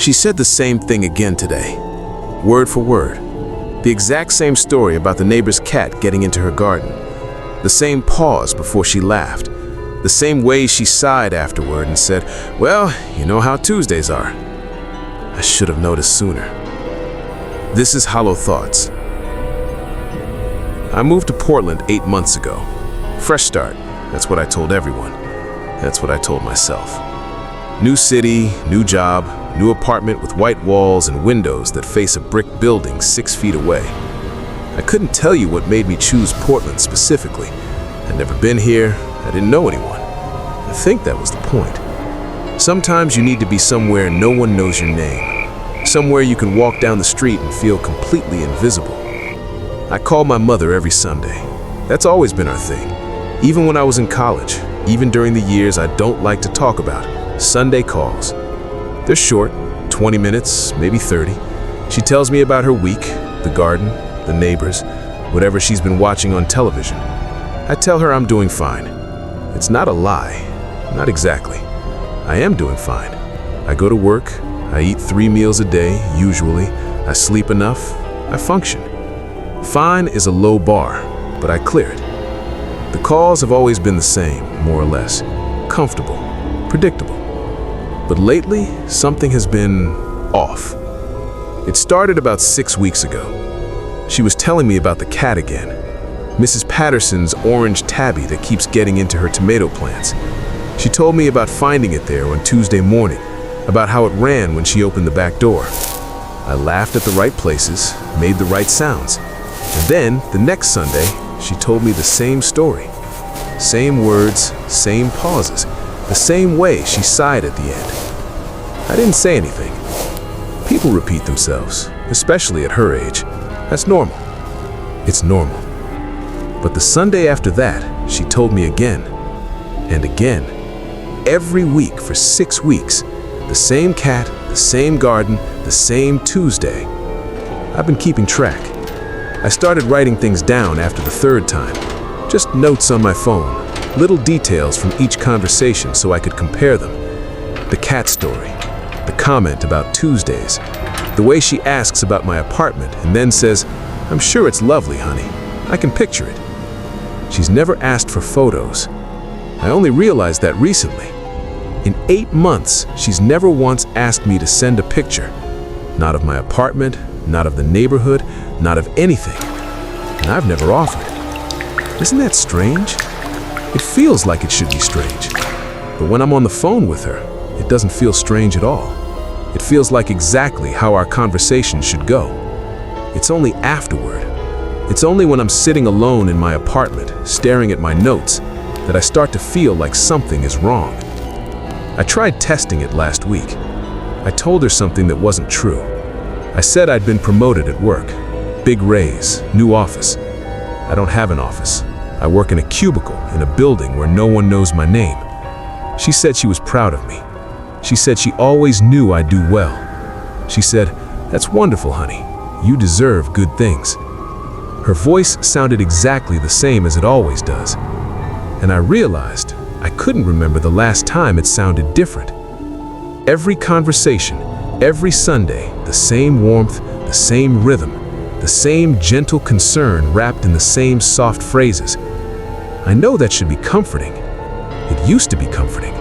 She said the same thing again today, word for word. The exact same story about the neighbor's cat getting into her garden. The same pause before she laughed. The same way she sighed afterward and said, "Well, you know how Tuesdays are." I should have noticed sooner. This is Hollow Thoughts. I moved to Portland 8 months ago. Fresh start, that's what I told everyone. That's what I told myself. New city, new job, new apartment with white walls and windows that face a brick building 6 feet away. I couldn't tell you what made me choose Portland specifically. I'd never been here, I didn't know anyone. I think that was the point. Sometimes you need to be somewhere no one knows your name. Somewhere you can walk down the street and feel completely invisible. I call my mother every Sunday. That's always been our thing. Even when I was in college, even during the years I don't like to talk about, Sunday calls. They're short, 20 minutes, maybe 30. She tells me about her week, the garden, the neighbors, whatever she's been watching on television. I tell her I'm doing fine. It's not a lie, not exactly. I am doing fine. I go to work, I eat 3 meals a day, usually. I sleep enough, I function. Fine is a low bar, but I clear it. The calls have always been the same, more or less. Comfortable, predictable. But lately, something has been off. It started about 6 weeks ago. She was telling me about the cat again. Mrs. Patterson's orange tabby that keeps getting into her tomato plants. She told me about finding it there on Tuesday morning, about how it ran when she opened the back door. I laughed at the right places, made the right sounds. And then, the next Sunday, she told me the same story. Same words, same pauses, the same way she sighed at the end. I didn't say anything. People repeat themselves, especially at her age. That's normal. It's normal. But the Sunday after that, she told me again and again. Every week for 6 weeks, the same cat, the same garden, the same Tuesday. I've been keeping track. I started writing things down after the 3rd time. Just notes on my phone, little details from each conversation so I could compare them. The cat story, the comment about Tuesdays, the way she asks about my apartment and then says, "I'm sure it's lovely, honey. I can picture it." She's never asked for photos. I only realized that recently. In 8 months, she's never once asked me to send a picture. Not of my apartment, not of the neighborhood, not of anything. And I've never offered. Isn't that strange? It feels like it should be strange. But when I'm on the phone with her, it doesn't feel strange at all. It feels like exactly how our conversation should go. It's only afterward. It's only when I'm sitting alone in my apartment, staring at my notes, that I start to feel like something is wrong. I tried testing it last week. I told her something that wasn't true. I said I'd been promoted at work. Big raise, new office. I don't have an office. I work in a cubicle in a building where no one knows my name. She said she was proud of me. She said she always knew I'd do well. She said, "That's wonderful, honey. You deserve good things." Her voice sounded exactly the same as it always does. And I realized I couldn't remember the last time it sounded different. Every conversation, every Sunday, the same warmth, the same rhythm, the same gentle concern wrapped in the same soft phrases. I know that should be comforting. It used to be comforting.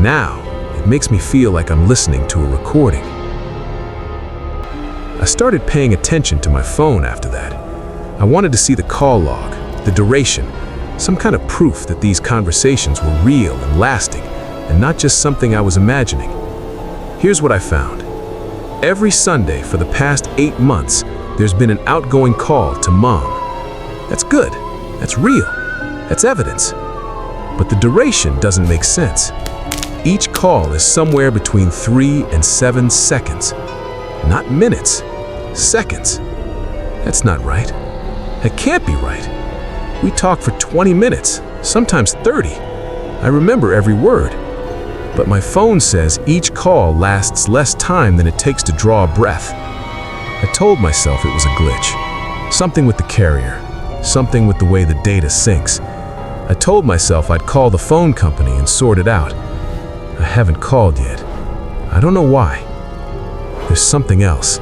Now, it makes me feel like I'm listening to a recording. I started paying attention to my phone after that. I wanted to see the call log, the duration, some kind of proof that these conversations were real and lasting, and not just something I was imagining. Here's what I found. Every Sunday for the past 8 months, there's been an outgoing call to Mom. That's good. That's real. That's evidence. But the duration doesn't make sense. Each call is somewhere between 3 and 7 seconds. Not minutes, seconds. That's not right. That can't be right. We talk for 20 minutes, sometimes 30. I remember every word. But my phone says each call lasts less time than it takes to draw a breath. I told myself it was a glitch. Something with the carrier. Something with the way the data syncs. I told myself I'd call the phone company and sort it out. I haven't called yet. I don't know why. there's something else.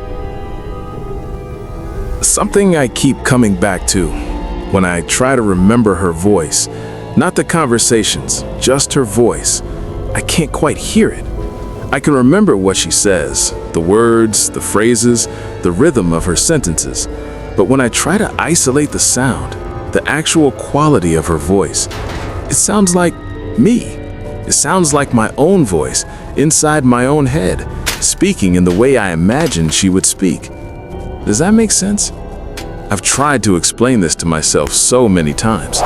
Something I keep coming back to when I try to remember her voice. Not the conversations, just her voice. I can't quite hear it. I can remember what she says, the words, the phrases, the rhythm of her sentences. But when I try to isolate the sound, the actual quality of her voice, it sounds like me. It sounds like my own voice, inside my own head, speaking in the way I imagined she would speak. Does that make sense? I've tried to explain this to myself so many times.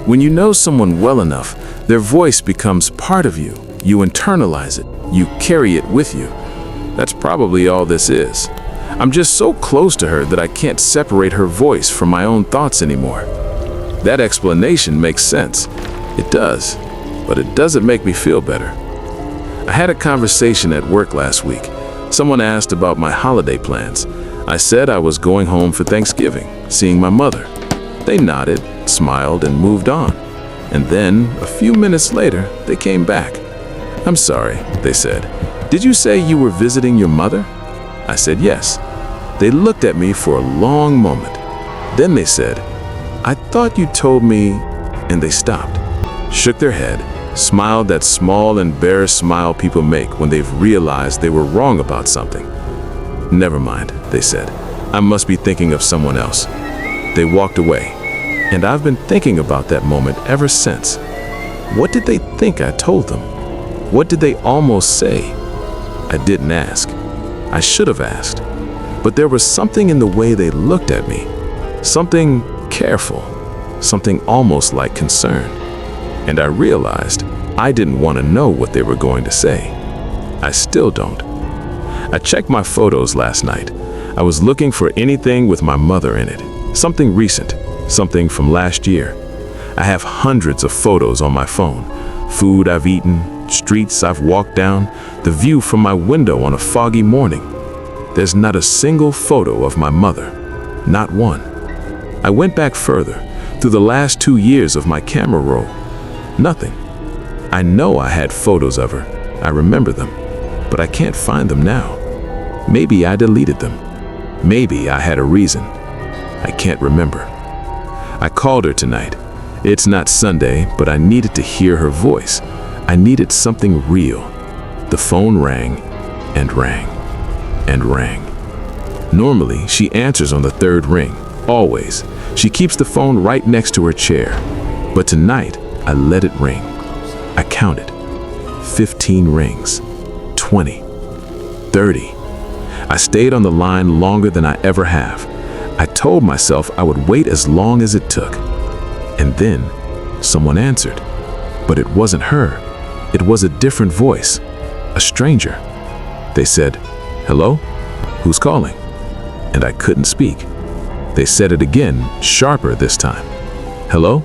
When you know someone well enough, their voice becomes part of you. You internalize it. You carry it with you. That's probably all this is. I'm just so close to her that I can't separate her voice from my own thoughts anymore. That explanation makes sense. It does, but it doesn't make me feel better. I had a conversation at work last week. Someone asked about my holiday plans. I said I was going home for Thanksgiving, seeing my mother. They nodded, smiled, and moved on. And then, a few minutes later, they came back. "I'm sorry," they said. "Did you say you were visiting your mother?" I said yes. They looked at me for a long moment. Then they said, "I thought you told me," and they stopped, shook their head, smiled that small, embarrassed smile people make when they've realized they were wrong about something. "Never mind," they said. "I must be thinking of someone else." They walked away, and I've been thinking about that moment ever since. What did they think I told them? What did they almost say? I didn't ask. I should have asked. But there was something in the way they looked at me. Something careful. Something almost like concern. And I realized I didn't want to know what they were going to say. I still don't. I checked my photos last night. I was looking for anything with my mother in it. Something recent. Something from last year. I have hundreds of photos on my phone. Food I've eaten, streets I've walked down, the view from my window on a foggy morning. There's not a single photo of my mother. Not one. I went back further, through the last 2 years of my camera roll. Nothing. I know I had photos of her. I remember them. But I can't find them now. Maybe I deleted them. Maybe I had a reason. I can't remember. I called her tonight. It's not Sunday, but I needed to hear her voice. I needed something real. The phone rang and rang and rang. Normally, she answers on the third ring, always. She keeps the phone right next to her chair. But tonight, I let it ring. I counted. 15 rings. 20. 30. I stayed on the line longer than I ever have. I told myself I would wait as long as it took. And then, someone answered. But it wasn't her. It was a different voice. A stranger. They said, "Hello? Who's calling?" And I couldn't speak. They said it again, sharper this time. "Hello?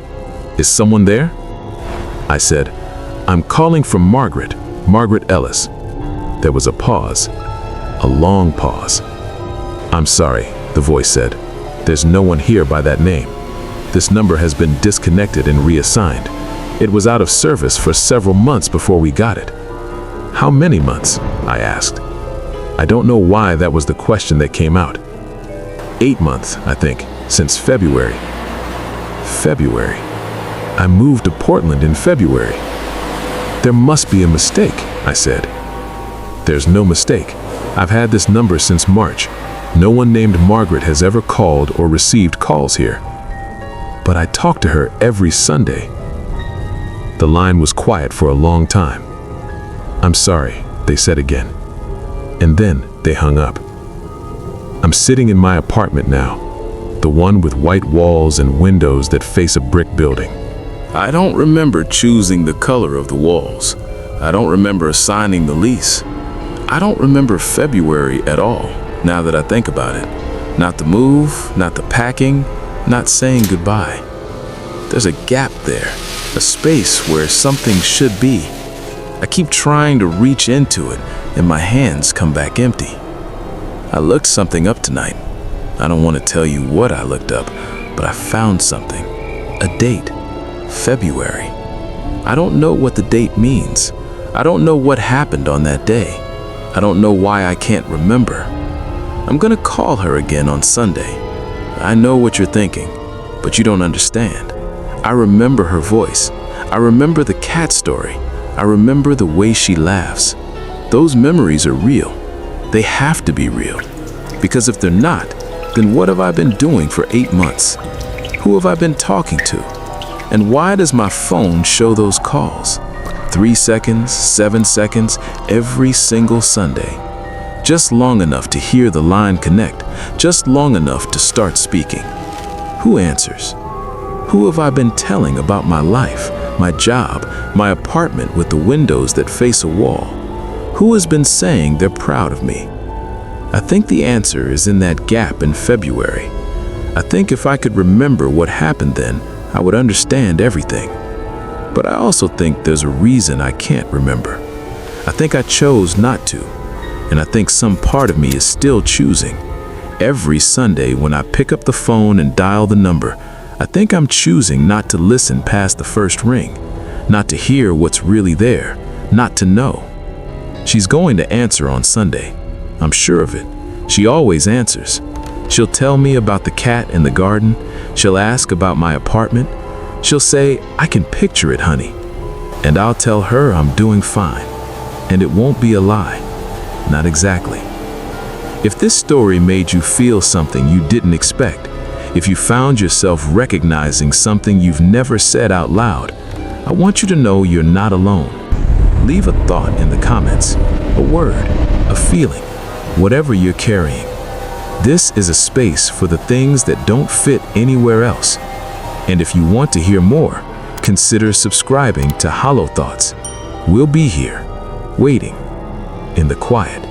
Is someone there?" I said, "I'm calling from Margaret Ellis." There was a pause. A long pause. "I'm sorry," the voice said. "There's no one here by that name. This number has been disconnected and reassigned. It was out of service for several months before we got it." "How many months?" I asked. I don't know why that was the question that came out. 8 months, I think, since February. February. I moved to Portland in February. "There must be a mistake," I said. "There's no mistake. I've had this number since March. No one named Margaret has ever called or received calls here. But I talk to her every Sunday." The line was quiet for a long time. "I'm sorry," they said again. And then they hung up. I'm sitting in my apartment now, the one with white walls and windows that face a brick building. I don't remember choosing the color of the walls. I don't remember assigning the lease. I don't remember February at all, now that I think about it. Not the move, not the packing, not saying goodbye. There's a gap there, a space where something should be. I keep trying to reach into it, and my hands come back empty. I looked something up tonight. I don't want to tell you what I looked up, but I found something. A date. February. I don't know what the date means. I don't know what happened on that day. I don't know why I can't remember. I'm gonna call her again on Sunday. I know what you're thinking, but you don't understand. I remember her voice. I remember the cat story. I remember the way she laughs. Those memories are real. They have to be real. Because if they're not, then what have I been doing for 8 months? Who have I been talking to? And why does my phone show those calls? 3 seconds, 7 seconds, every single Sunday. Just long enough to hear the line connect, just long enough to start speaking. Who answers? Who have I been telling about my life, my job, my apartment with the windows that face a wall? Who has been saying they're proud of me? I think the answer is in that gap in February. I think if I could remember what happened then, I would understand everything. But I also think there's a reason I can't remember. I think I chose not to, and I think some part of me is still choosing. Every Sunday when I pick up the phone and dial the number, I think I'm choosing not to listen past the first ring, not to hear what's really there, not to know. She's going to answer on Sunday. I'm sure of it. She always answers. She'll tell me about the cat in the garden. She'll ask about my apartment. She'll say, "I can picture it, honey." And I'll tell her I'm doing fine. And it won't be a lie. Not exactly. If this story made you feel something you didn't expect, if you found yourself recognizing something you've never said out loud, I want you to know you're not alone. Leave a thought in the comments, a word, a feeling, whatever you're carrying. This is a space for the things that don't fit anywhere else. And if you want to hear more, consider subscribing to Hollow Thoughts. We'll be here, waiting, in the quiet.